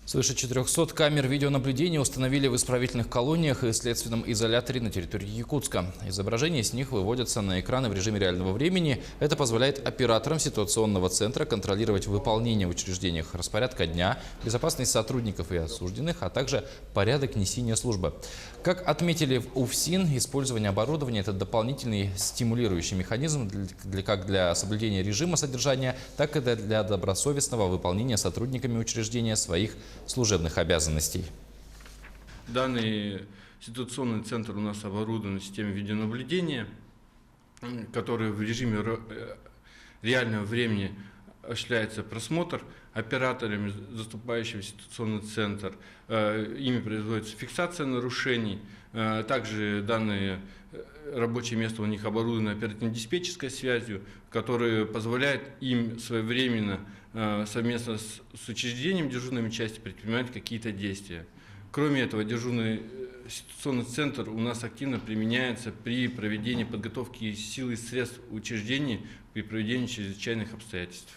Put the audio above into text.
Свыше 400 камер видеонаблюдения установили в исправительных колониях и следственном изоляторе на территории Якутска. Изображения с них выводятся на экраны в режиме реального времени. Это позволяет операторам ситуационного центра контролировать выполнение в учреждениях распорядка дня, безопасность сотрудников и осужденных, а также порядок несения службы. Как отметили в УФСИН, использование оборудования – это дополнительный стимулирующий механизм как для соблюдения режима содержания, так и для добросовестного выполнения сотрудниками учреждения своих служебных обязанностей. Данный ситуационный центр у нас оборудован системой видеонаблюдения, который в режиме реального времени осуществляется просмотр операторами, заступающими в ситуационный центр. Ими производится фиксация нарушений. Также данное рабочее место у них оборудовано оперативно-диспетчерской связью, которая позволяет им своевременно совместно с учреждением дежурными части предпринимать какие-то действия. Кроме этого, дежурный ситуационный центр у нас активно применяется при проведении подготовки сил и средств учреждений при проведении чрезвычайных обстоятельств.